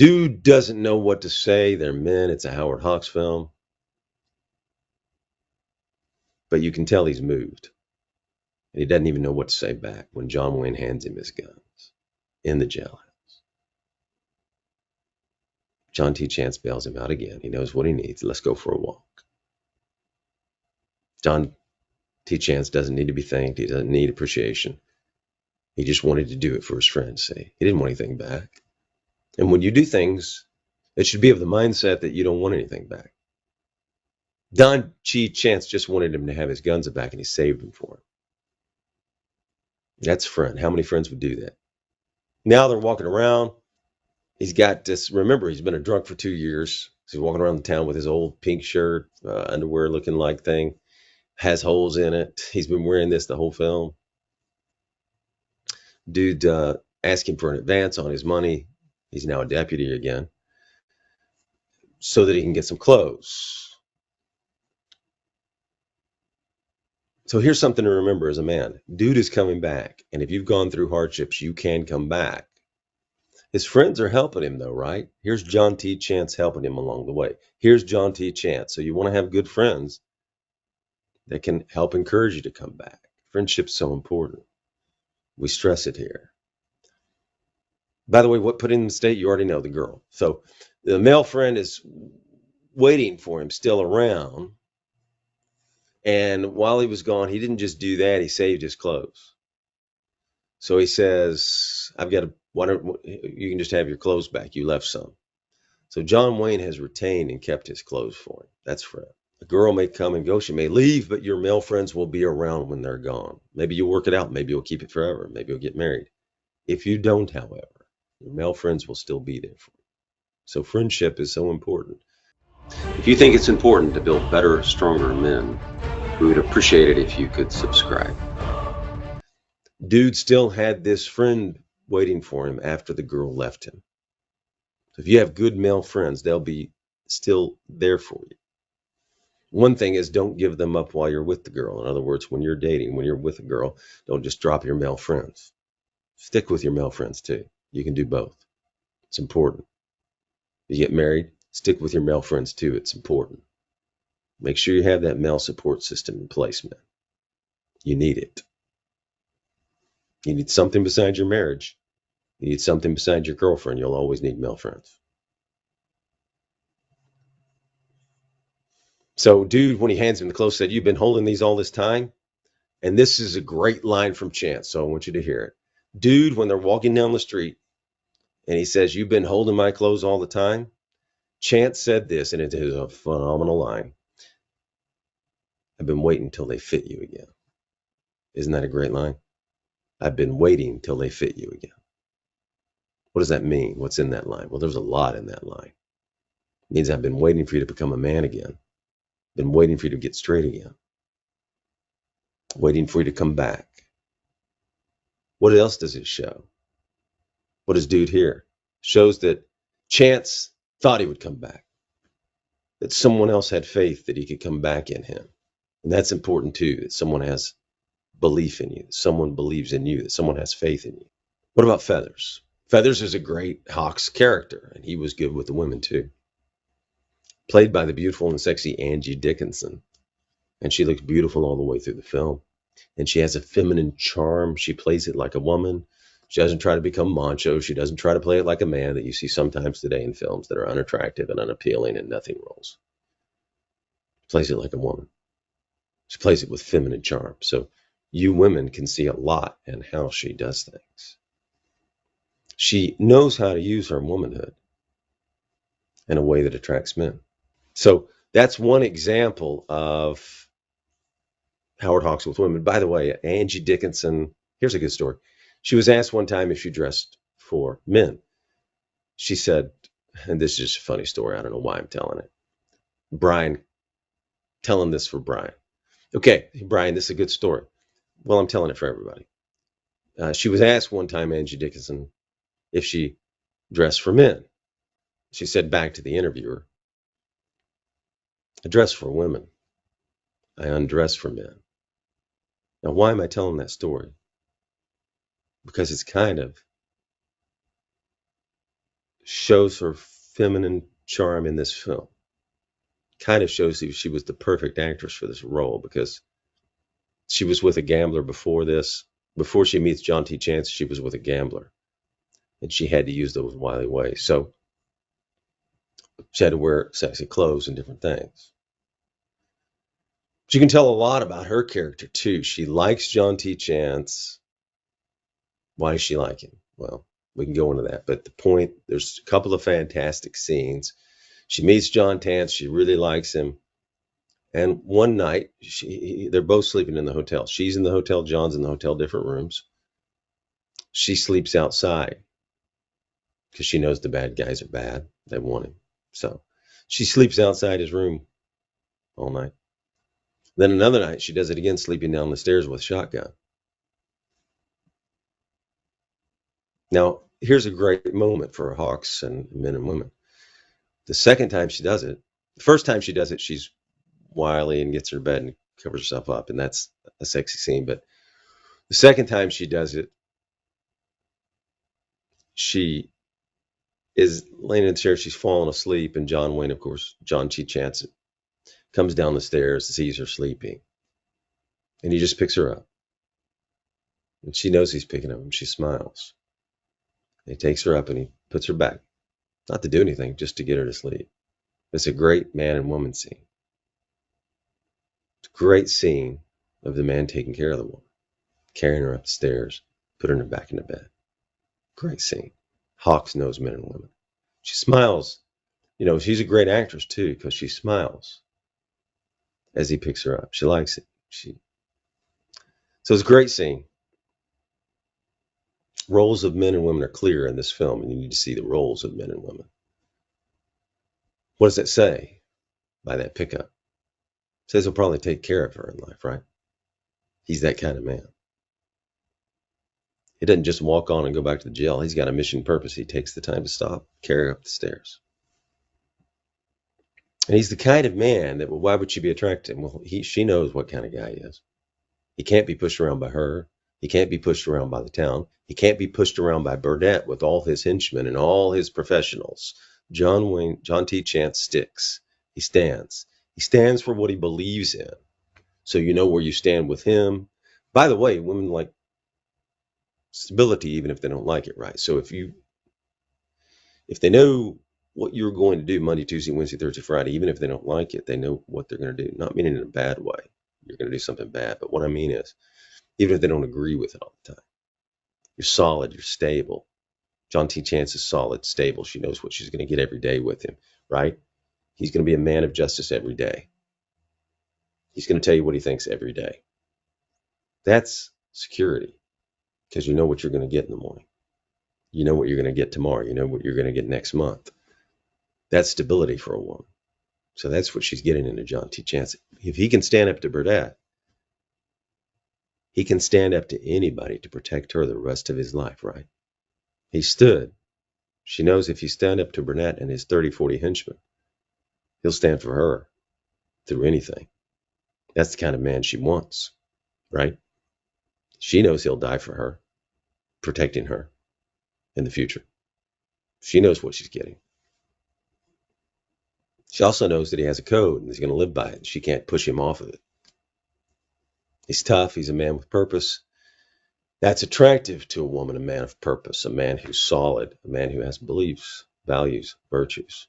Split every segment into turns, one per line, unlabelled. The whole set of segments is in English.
Dude doesn't know what to say. They're men. It's a Howard Hawks film. But you can tell he's moved. And he doesn't even know what to say back when John Wayne hands him his guns in the jailhouse. John T. Chance bails him out again. He knows what he needs. Let's go for a walk. John T. Chance doesn't need to be thanked. He doesn't need appreciation. He just wanted to do it for his friend's sake. He didn't want anything back. And when you do things, it should be of the mindset that you don't want anything back. John T. Chance just wanted him to have his guns back, and he saved them for him. That's a friend. How many friends would do that? Now they're walking around. He's got this, remember, he's been a drunk for 2 years. So he's walking around the town with his old pink shirt, underwear looking like thing, has holes in it. He's been wearing this the whole film. Dude asking for an advance on his money. He's now a deputy again, so that he can get some clothes. So here's something to remember as a man. Dude is coming back. And if you've gone through hardships, you can come back. His friends are helping him, though, right? Here's John T. Chance helping him along the way. Here's John T. Chance. So you want to have good friends that can help encourage you to come back. Friendship's so important. We stress it here. By the way, what put him in the state? You already know, the girl. So the male friend is waiting for him, still around. And while he was gone, he didn't just do that. He saved his clothes. So he says, why don't you can just have your clothes back? You left some. So John Wayne has retained and kept his clothes for him. That's friend. A girl may come and go. She may leave, but your male friends will be around when they're gone. Maybe you'll work it out. Maybe you'll keep it forever. Maybe you'll get married. If you don't, however, your male friends will still be there for you. So friendship is so important. If you think it's important to build better, stronger men, we would appreciate it if you could subscribe. Dude still had this friend waiting for him after the girl left him. So if you have good male friends, they'll be still there for you. One thing is, don't give them up while you're with the girl. In other words, when you're dating, when you're with a girl, don't just drop your male friends. Stick with your male friends too. You can do both. It's important. You get married, stick with your male friends too. It's important. Make sure you have that male support system in place, man. You need it. You need something besides your marriage. You need something besides your girlfriend. You'll always need male friends. So, dude, when he hands him the clothes, said, "You've been holding these all this time?" And this is a great line from Chance, so I want you to hear it. Dude, when they're walking down the street, and he says, "You've been holding my clothes all the time?" Chance said this, and it is a phenomenal line. "I've been waiting till they fit you again." Isn't that a great line? I've been waiting till they fit you again. What does that mean? What's in that line? Well, there's a lot in that line. It means I've been waiting for you to become a man again. Been waiting for you to get straight again. Waiting for you to come back. What else does it show? What does dude here? Shows that Chance thought he would come back. That someone else had faith that he could come back in him. And that's important too, that someone has belief in you, that someone believes in you, that someone has faith in you. What about Feathers? Feathers is a great Hawks character, and he was good with the women too. Played by the beautiful and sexy Angie Dickinson. And she looks beautiful all the way through the film. And she has a feminine charm. She plays it like a woman. She doesn't try to become macho. She doesn't try to play it like a man that you see sometimes today in films that are unattractive and unappealing and nothing rolls. She plays it like a woman. She plays it with feminine charm. So you women can see a lot in how she does things. She knows how to use her womanhood in a way that attracts men. So that's one example of Howard Hawks with women. By the way, Angie Dickinson, here's a good story. She was asked one time if she dressed for men. She said, and this is just a funny story, I don't know why I'm telling it. Brian, telling this for Brian. Okay, Brian, this is a good story. Well, I'm telling it for everybody. She was asked one time, Angie Dickinson, if she dressed for men. She said back to the interviewer, "I dress for women. I undress for men." Now, why am I telling that story? Because it's kind of shows her feminine charm in this film. Kind of shows that she was the perfect actress for this role because she was with a gambler before this. Before she meets John T. Chance, she was with a gambler, and she had to use those wily ways. So she had to wear sexy clothes and different things. But you can tell a lot about her character too. She likes John T. Chance. Why does she like him? Well, we can go into that. But the point, there's a couple of fantastic scenes. She meets John Chance. She really likes him. And one night, they're both sleeping in the hotel. She's in the hotel. John's in the hotel, different rooms. She sleeps outside because she knows the bad guys are bad. They want him. So she sleeps outside his room all night. Then another night, she does it again, sleeping down the stairs with a shotgun. Now, here's a great moment for Hawks and men and women. The second time she does it, the first time she does it, she's wily and gets her bed and covers herself up, and that's a sexy scene. But the second time she does it, she is laying in the chair, she's falling asleep, and John Wayne, of course, John T. Chance, comes down the stairs, sees her sleeping, and he just picks her up. And she knows he's picking up, and she smiles. He takes her up and he puts her back, not to do anything, just to get her to sleep. It's a great man and woman scene. It's a great scene of the man taking care of the woman, carrying her up the stairs, putting her back into bed. Great scene. Hawks knows men and women. She smiles. You know, she's a great actress too because she smiles as he picks her up. She likes it. So it's a great scene. Roles of men and women are clear in this film, and you need to see the roles of men and women. What does that say by that pickup? It says he'll probably take care of her in life, right? He's that kind of man. He doesn't just walk on and go back to the jail. He's got a mission purpose. He takes the time to stop, carry her up the stairs. And he's the kind of man that, well, why would she be attracted to him? Well, she knows what kind of guy he is. He can't be pushed around by her. He can't be pushed around by the town. He can't be pushed around by Burnett with all his henchmen and all his professionals. John T. Chance sticks. He stands. He stands for what he believes in. So you know where you stand with him. By the way, women like stability even if they don't like it, right? So if they know what you're going to do Monday, Tuesday, Wednesday, Thursday, Friday, even if they don't like it, they know what they're going to do. Not meaning in a bad way. You're going to do something bad. But what I mean is, even if they don't agree with it all the time, you're solid, you're stable. John T. Chance is solid, stable. She knows what she's going to get every day with him, right? He's going to be a man of justice every day. He's going to tell you what he thinks every day. That's security because you know what you're going to get in the morning. You know what you're going to get tomorrow. You know what you're going to get next month. That's stability for a woman. So that's what she's getting into John T. Chance. If he can stand up to Burnett, he can stand up to anybody to protect her the rest of his life, right? He stood. She knows if you stand up to Burnett and his 30, 40 henchmen, he'll stand for her through anything. That's the kind of man she wants, right? She knows he'll die for her, protecting her in the future. She knows what she's getting. She also knows that he has a code and he's going to live by it. She can't push him off of it. He's tough. He's a man with purpose. That's attractive to a woman, a man of purpose, a man who's solid, a man who has beliefs, values, virtues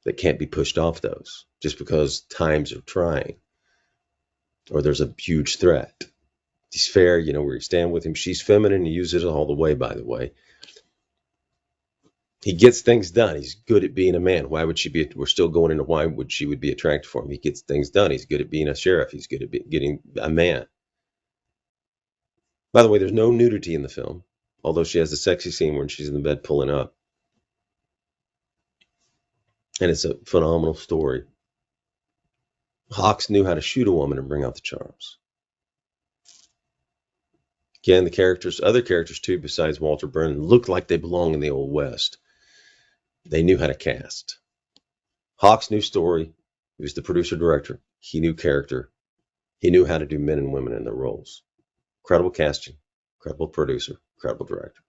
that can't be pushed off those just because times are trying or there's a huge threat. He's fair, you know where you stand with him. She's feminine. He uses it all the way, by the way. He gets things done. He's good at being a man. Why would she be? We're still going into why would she would be attracted for him. He gets things done. He's good at being a sheriff. He's good at getting a man. By the way, there's no nudity in the film, although she has a sexy scene where she's in the bed pulling up. And it's a phenomenal story. Hawks knew how to shoot a woman and bring out the charms. Again, other characters too, besides Walter Brennan, look like they belong in the Old West. They knew how to cast. Hawks knew story. He was the producer-director. He knew character. He knew how to do men and women in their roles. Incredible casting, incredible producer, incredible director.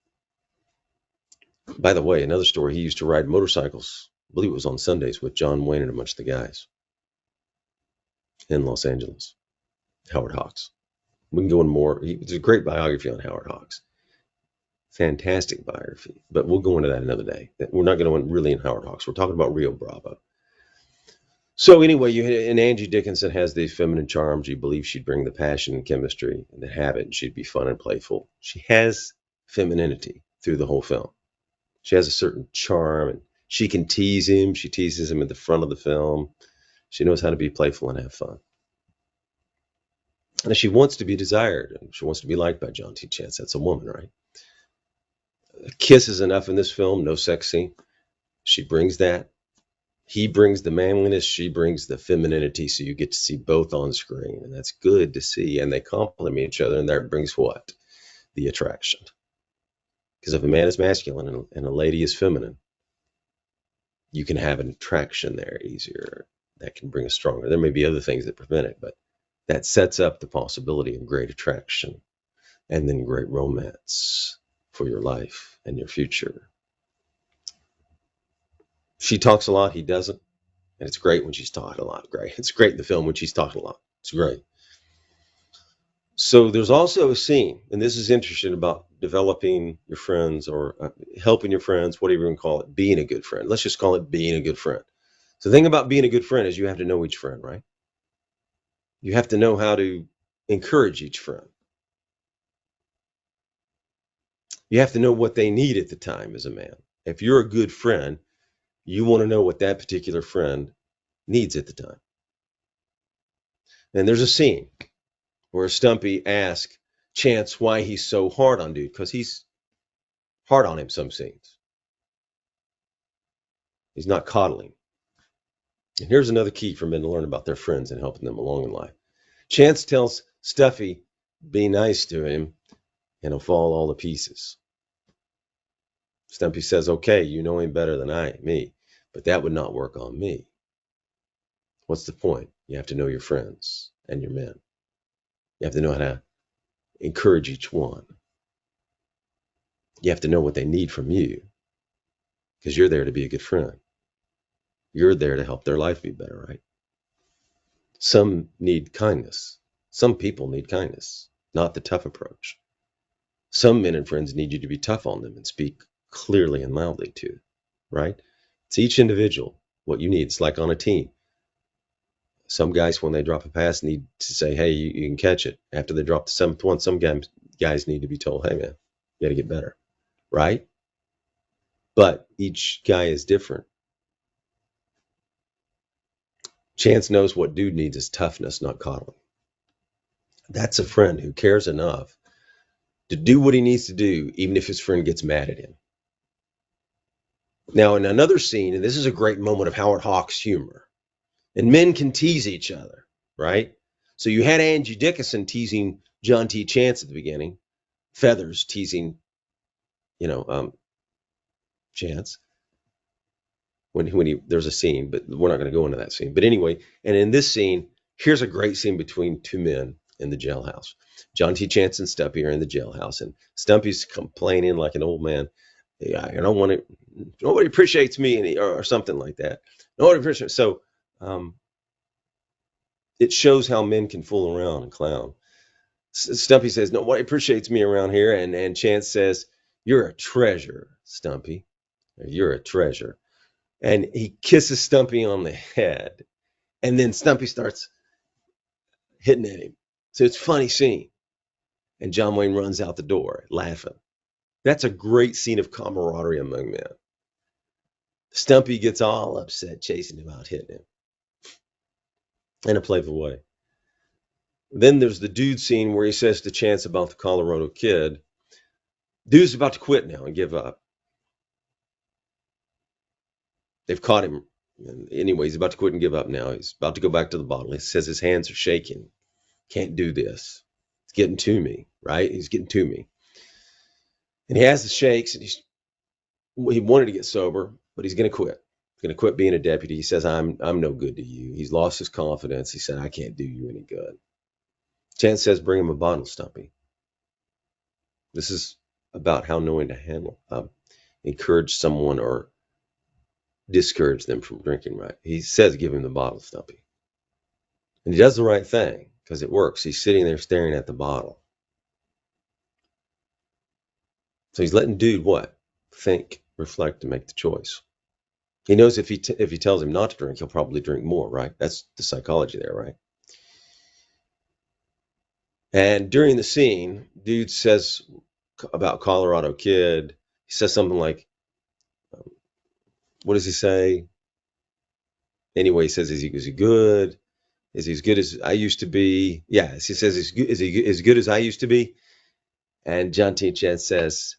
By the way, another story, he used to ride motorcycles, I believe it was on Sundays, with John Wayne and a bunch of the guys in Los Angeles. Howard Hawks. We can go in more. It's a great biography on Howard Hawks. Fantastic biography. But we'll go into that another day. We're not going to really in Howard Hawks. We're talking about Rio Bravo. So anyway, and Angie Dickinson has the feminine charms. You believe she'd bring the passion and chemistry and the habit, and she'd be fun and playful. She has femininity through the whole film. She has a certain charm, and she can tease him. She teases him at the front of the film. She knows how to be playful and have fun. And she wants to be desired. And she wants to be liked by John T. Chance. That's a woman, right? A kiss is enough in this film. No sex scene. She brings that. He brings the manliness. She brings the femininity. So you get to see both on screen. And that's good to see. And they complement each other. And that brings what? The attraction. Because if a man is masculine and a lady is feminine, you can have an attraction there easier. That can bring a stronger. There may be other things that prevent it, but that sets up the possibility of great attraction and then great romance for your life and your future. She talks a lot, he doesn't. And it's great when she's talking a lot. Great. It's great in the film when she's talking a lot. It's great. So there's also a scene, and this is interesting, about developing your friends or helping your friends, whatever you want to call it, being a good friend. Let's just call it being a good friend. So the thing about being a good friend is you have to know each friend, right? You have to know how to encourage each friend. You have to know what they need at the time as a man. If you're a good friend, you want to know what that particular friend needs at the time. And there's a scene where Stumpy asks Chance why he's so hard on dude, because he's hard on him some scenes. He's not coddling. And here's another key for men to learn about their friends and helping them along in life. Chance tells Stuffy, be nice to him, and he'll fall all to pieces. Stumpy says, okay, you know him better than me, but that would not work on me. What's the point? You have to know your friends and your men. You have to know how to encourage each one. You have to know what they need from you, because you're there to be a good friend. You're there to help their life be better, right? Some need kindness. Some people need kindness, not the tough approach. Some men and friends need you to be tough on them and speak clearly and loudly to, right? It's each individual what you need. It's like on a team. Some guys, when they drop a pass, need to say, hey, you can catch it. After they drop the seventh one, some guys need to be told, hey, man, you got to get better, right? But each guy is different. Chance knows what dude needs is toughness, not coddling. That's a friend who cares enough to do what he needs to do, even if his friend gets mad at him. Now, in another scene, and this is a great moment of Howard Hawks' humor, and men can tease each other, right? So you had Angie Dickinson teasing John T. Chance at the beginning, Feathers teasing, Chance. When there's a scene, but we're not going to go into that scene. But anyway, and in this scene, here's a great scene between two men in the jailhouse. John T. Chance and Stumpy are in the jailhouse, and Stumpy's complaining like an old man. Yeah, I don't want it. Nobody appreciates me, or something like that. Nobody appreciates. So it shows how men can fool around and clown. Stumpy says, nobody appreciates me around here, and Chance says, you're a treasure, Stumpy. You're a treasure. And he kisses Stumpy on the head. And then Stumpy starts hitting at him. So it's a funny scene. And John Wayne runs out the door laughing. That's a great scene of camaraderie among men. Stumpy gets all upset, chasing him out, hitting him in a playful way. Then there's the dude scene where he says to Chance about the Colorado kid, dude's about to quit now and give up. They've caught him. Anyway, he's about to quit and give up now. He's about to go back to the bottle. He says his hands are shaking. Can't do this. It's getting to me, right? He's getting to me. And he has the shakes, and he wanted to get sober, but he's going to quit. He's going to quit being a deputy. He says, I'm no good to you. He's lost his confidence. He said, I can't do you any good. Chance says, bring him a bottle, Stumpy. This is about how knowing to handle. encourage someone or discourage them from drinking right. He says, give him the bottle, Stumpy. And he does the right thing because it works. He's sitting there staring at the bottle. So he's letting dude what? Think, reflect, and make the choice. He knows if he tells him not to drink, he'll probably drink more, right? That's the psychology there, right? And during the scene, dude says about Colorado Kid, he says something like, what does he say? Anyway, he says, is he good? Is he as good as I used to be? Yeah, he says, is he as good as I used to be? And John T. Chance says,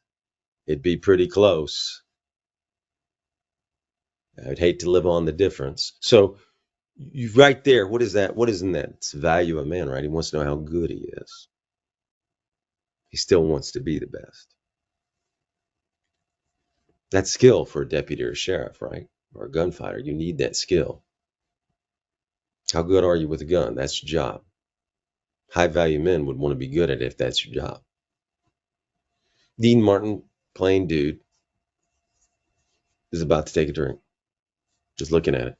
it'd be pretty close. I'd hate to live on the difference. So you right there, what is that? What is in that? It's the value of a man, right? He wants to know how good he is. He still wants to be the best. That's skill for a deputy or a sheriff, right? Or a gunfighter. You need that skill. How good are you with a gun? That's your job. High value men would want to be good at it if that's your job. Dean Martin, plain dude, is about to take a drink. Just looking at it.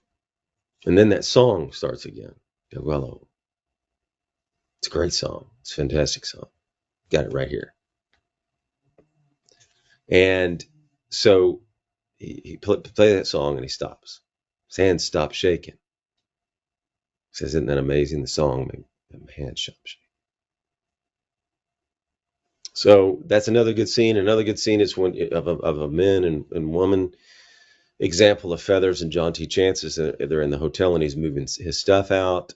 And then that song starts again. Deguello. It's a great song. It's a fantastic song. Got it right here. And so he play that song and he stops. His hands stop shaking. He says, isn't that amazing? The song made my hands stop shaking. So that's another good scene. Another good scene is when of a men and woman example of Feathers and John T. Chance's. They're in the hotel and he's moving his stuff out.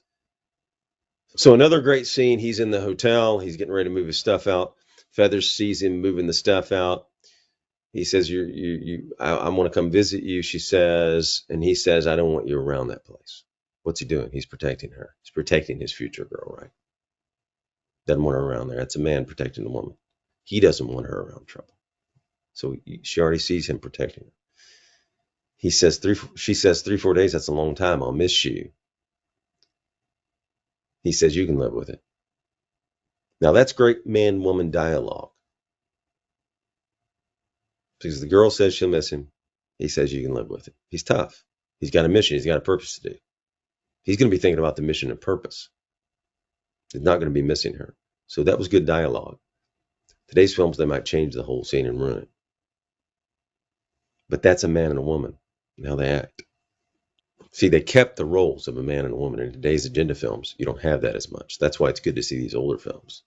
So another great scene. He's in the hotel. He's getting ready to move his stuff out. Feathers sees him moving the stuff out. He says, I want to come visit you, she says. And he says, I don't want you around that place. What's he doing? He's protecting her. He's protecting his future girl, right? Doesn't want her around there. That's a man protecting the woman. He doesn't want her around trouble. So she already sees him protecting her. She says 3-4 days, that's a long time. I'll miss you. He says, you can live with it. Now that's great man-woman dialogue. Because the girl says she'll miss him. He says you can live with it. He's tough. He's got a mission. He's got a purpose to do. He's going to be thinking about the mission and purpose. He's not going to be missing her. So that was good dialogue. Today's films, they might change the whole scene and ruin it. But that's a man and a woman and how they act. See, they kept the roles of a man and a woman. In today's agenda films, you don't have that as much. That's why it's good to see these older films.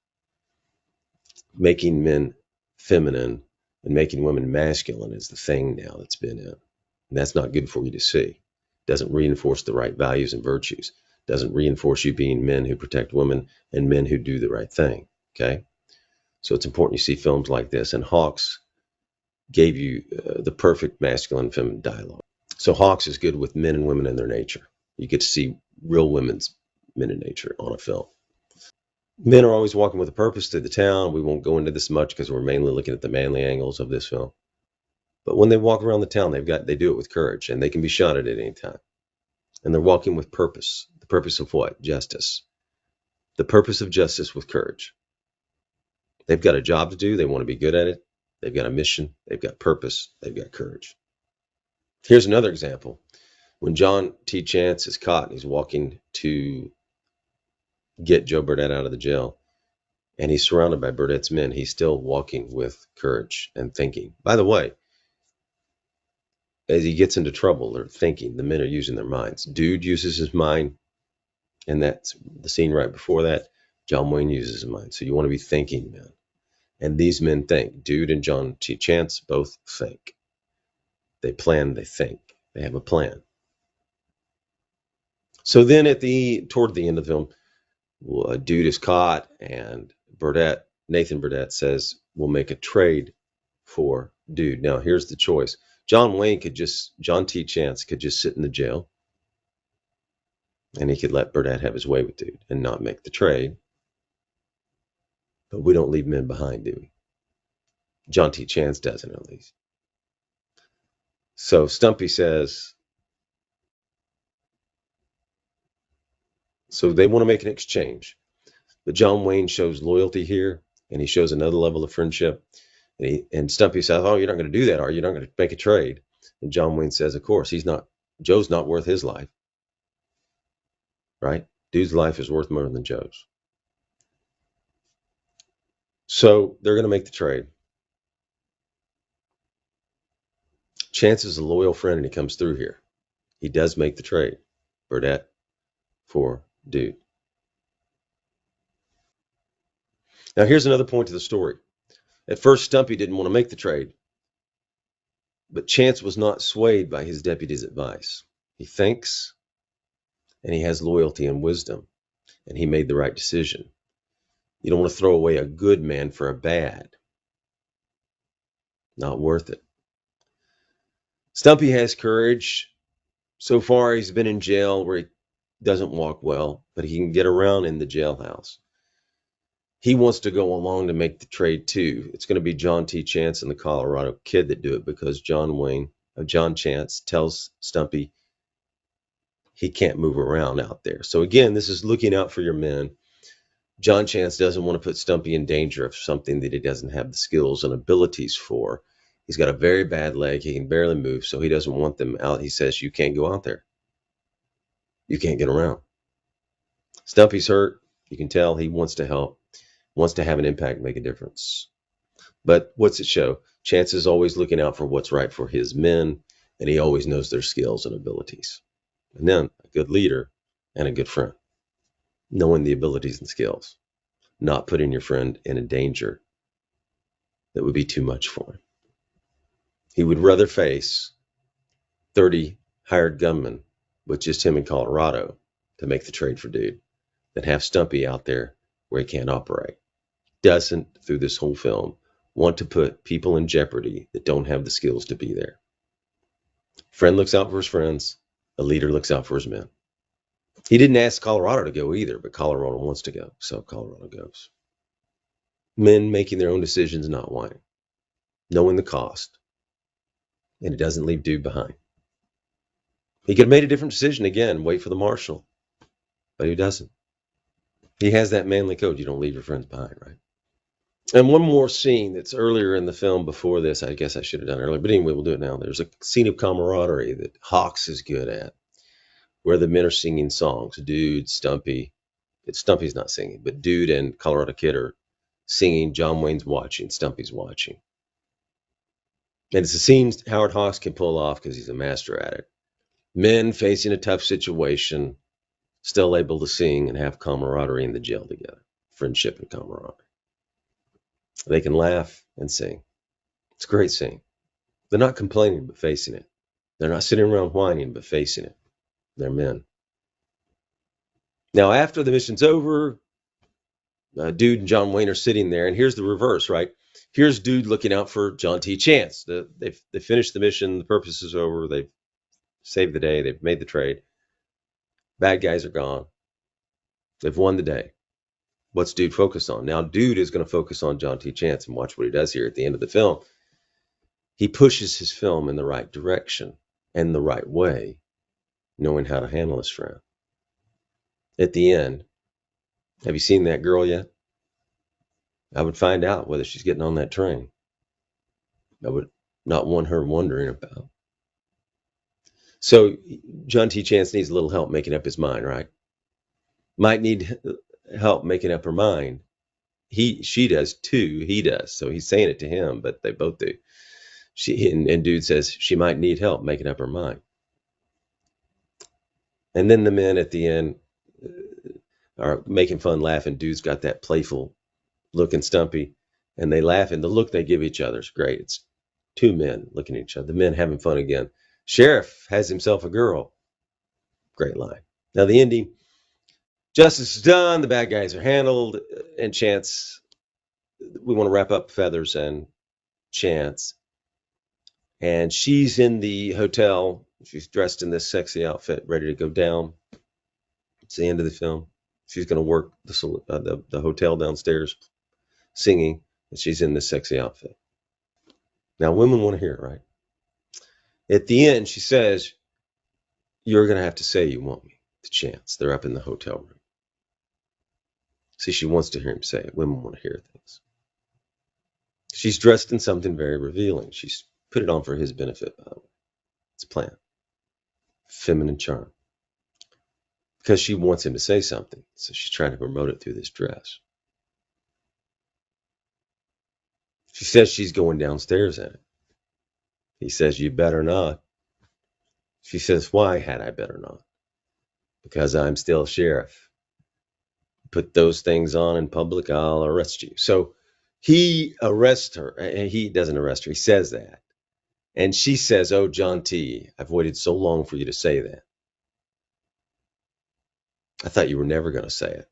Making men feminine and making women masculine is the thing now that's been in. And that's not good for you to see. Doesn't reinforce the right values and virtues. Doesn't reinforce you being men who protect women and men who do the right thing. Okay? So it's important you see films like this. And Hawks gave you the perfect masculine and feminine dialogue. So Hawks is good with men and women in their nature. You get to see real women's men in nature on a film. Men are always walking with a purpose through the town. We won't go into this much because we're mainly looking at the manly angles of this film. But when they walk around the town, they do it with courage, and they can be shot at any time. And they're walking with purpose. The purpose of what? Justice. The purpose of justice with courage. They've got a job to do. They want to be good at it. They've got a mission. They've got purpose. They've got courage. Here's another example. When John T. Chance is caught and he's walking to get Joe Burdett out of the jail, and he's surrounded by Burdett's men, he's still walking with courage and thinking. By the way, as he gets into trouble, they're thinking. The men are using their minds. Dude uses his mind, and that's the scene right before that. John Wayne uses his mind. So you want to be thinking, man. And these men think. Dude and John T. Chance both think. They plan, they think. They have a plan. So then toward the end of the film, a dude is caught, and Nathan Burdett says, we'll make a trade for dude. Now, here's the choice. John T. Chance could just sit in the jail, and he could let Burdett have his way with dude and not make the trade. But we don't leave men behind, do we? John T. Chance doesn't, at least. So Stumpy says, so they want to make an exchange. But John Wayne shows loyalty here, and he shows another level of friendship. And Stumpy says, "Oh, you're not going to do that, are you? You're not going to make a trade?" And John Wayne says, "Of course, he's not. Joe's not worth his life, right? Dude's life is worth more than Joe's." So they're going to make the trade. Chance is a loyal friend, and he comes through here. He does make the trade, Burdett for Dude. Now, here's another point to the story. At first, Stumpy didn't want to make the trade, but Chance was not swayed by his deputy's advice. He thinks, and he has loyalty and wisdom, and he made the right decision. You don't want to throw away a good man for a bad. Not worth it. Stumpy has courage. So far, he's been in jail where he doesn't walk well, but he can get around in the jailhouse. He wants to go along to make the trade too. It's going to be John T. Chance and the Colorado Kid that do it because John Chance tells Stumpy he can't move around out there. So again, this is looking out for your men. John Chance doesn't want to put Stumpy in danger of something that he doesn't have the skills and abilities for. He's got a very bad leg. He can barely move, so he doesn't want them out. He says, you can't go out there. You can't get around. Stumpy's hurt. You can tell he wants to help, wants to have an impact, make a difference. But what's it show? Chance is always looking out for what's right for his men, and he always knows their skills and abilities. And then a good leader and a good friend, knowing the abilities and skills, not putting your friend in a danger that would be too much for him. He would rather face 30 hired gunmen with just him in Colorado to make the trade for Dude than have Stumpy out there where he can't operate. Doesn't, through this whole film, want to put people in jeopardy that don't have the skills to be there. Friend looks out for his friends. A leader looks out for his men. He didn't ask Colorado to go either, but Colorado wants to go, so Colorado goes. Men making their own decisions, not whining, knowing the cost, and it doesn't leave Dude behind. He could have made a different decision again, wait for the marshal, but he doesn't. He has that manly code. You don't leave your friends behind, right? And one more scene that's earlier in the film before this, I guess I should have done earlier, but anyway, we'll do it now. There's a scene of camaraderie that Hawks is good at, where the men are singing songs. Dude, Stumpy. Stumpy's not singing, but Dude and Colorado Kid are singing. John Wayne's watching. Stumpy's watching. And it's a scene Howard Hawks can pull off because he's a master at it. Men facing a tough situation, still able to sing and have camaraderie in the jail together. Friendship and camaraderie. They can laugh and sing. It's a great scene. They're not complaining, but facing it. They're not sitting around whining, but facing it. They're men. Now, after the mission's over, Dude and John Wayne are sitting there, and here's the reverse, right? Here's Dude looking out for John T. Chance. They finished the mission. The purpose is over. They've saved the day. They've made the trade. Bad guys are gone. They've won the day. What's Dude focused on? Now, Dude is going to focus on John T. Chance, and watch what he does here at the end of the film. He pushes his film in the right direction and the right way, knowing how to handle his friend. At the end, have you seen that girl yet? I would find out whether she's getting on that train. I would not want her wondering about. So John T. Chance needs a little help making up his mind, right? Might need help making up her mind. She does too. He does. So he's saying it to him, but they both do. And Dude says she might need help making up her mind. And then the men at the end are making fun, laughing. Dude's got that playful look and Stumpy, and they laugh, and the look they give each other is great. It's two men looking at each other, the men having fun again. Sheriff has himself a girl. Great line. Now the ending, justice is done, the bad guys are handled, and Chance, we want to wrap up Feathers and Chance. And she's in the hotel. She's dressed in this sexy outfit, ready to go down. It's the end of the film. She's going to work the hotel downstairs, singing, and she's in this sexy outfit. Now, women want to hear it, right? At the end, she says, you're going to have to say you want me, to Chance. They're up in the hotel room. See, she wants to hear him say it. Women want to hear things. She's dressed in something very revealing. She's put it on for his benefit, by the way. It's planned. Feminine charm. Because she wants him to say something. So she's trying to promote it through this dress. She says she's going downstairs in it. He says, you better not. She says, why had I better not? Because I'm still sheriff. Put those things on in public, I'll arrest you. So he arrests her. He doesn't arrest her. He says that. And she says, oh, John T., I've waited so long for you to say that. I thought you were never going to say it.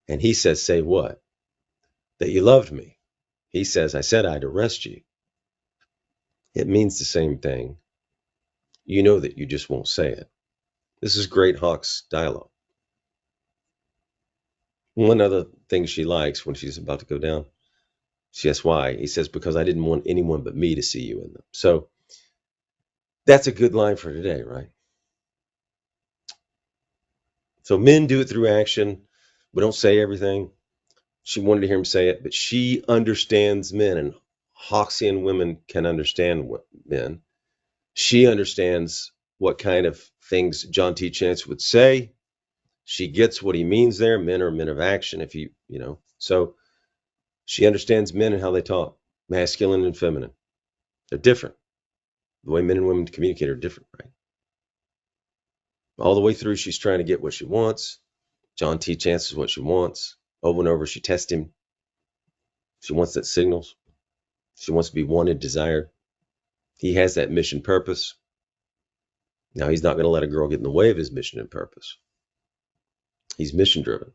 And he says, say what? That you loved me. He says, I said I'd arrest you. It means the same thing. You know that you just won't say it. This is great Hawks dialogue. One other thing she likes when she's about to go down, she asks why. He says, because I didn't want anyone but me to see you in them. So that's a good line for today, right? So men do it through action. We don't say everything. She wanted to hear him say it, but she understands men, and Hawksian women can understand men. She understands what kind of things John T. Chance would say. She gets what he means there. Men are men of action, if you know. So she understands men and how they talk, masculine and feminine. They're different. The way men and women communicate are different, right? All the way through, she's trying to get what she wants. John T. Chance is what she wants. Over and over, she tests him. She wants that signals. She wants to be wanted, desired. He has that mission purpose. Now, he's not going to let a girl get in the way of his mission and purpose. He's mission driven.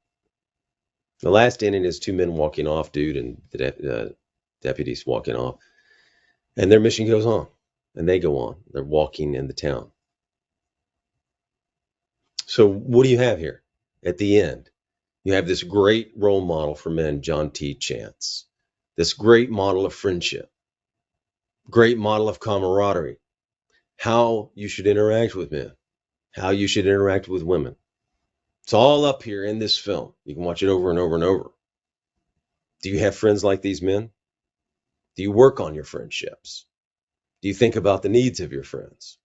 The last inning is two men walking off, dude, and the deputies walking off. And their mission goes on. And they go on. They're walking in the town. So what do you have here? At the end, you have this great role model for men, John T. Chance. This great model of friendship. Great model of camaraderie. How you should interact with men. How you should interact with women. It's all up here in this film. You can watch it over and over and over. Do you have friends like these men? Do you work on your friendships? Do you think about the needs of your friends?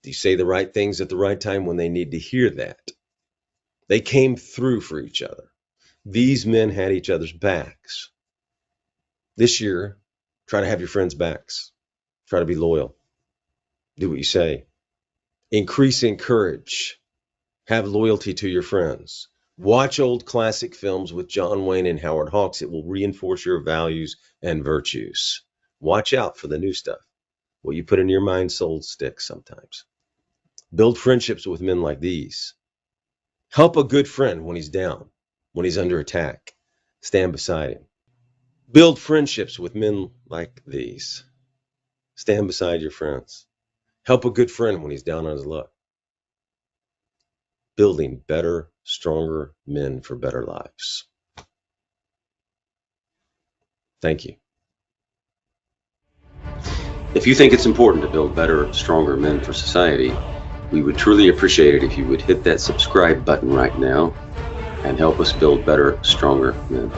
Do you say the right things at the right time when they need to hear that? They came through for each other. These men had each other's backs. This year, try to have your friends' backs. Try to be loyal. Do what you say. Increase in courage. Have loyalty to your friends. Watch old classic films with John Wayne and Howard Hawks. It will reinforce your values and virtues. Watch out for the new stuff. What you put in your mind, soul sticks sometimes. Build friendships with men like these. Help a good friend when he's down, when he's under attack. Stand beside him. Build friendships with men like these. Stand beside your friends. Help a good friend when he's down on his luck. Building better, stronger men for better lives. Thank you. If you think it's important to build better, stronger men for society, we would truly appreciate it if you would hit that subscribe button right now and help us build better, stronger men.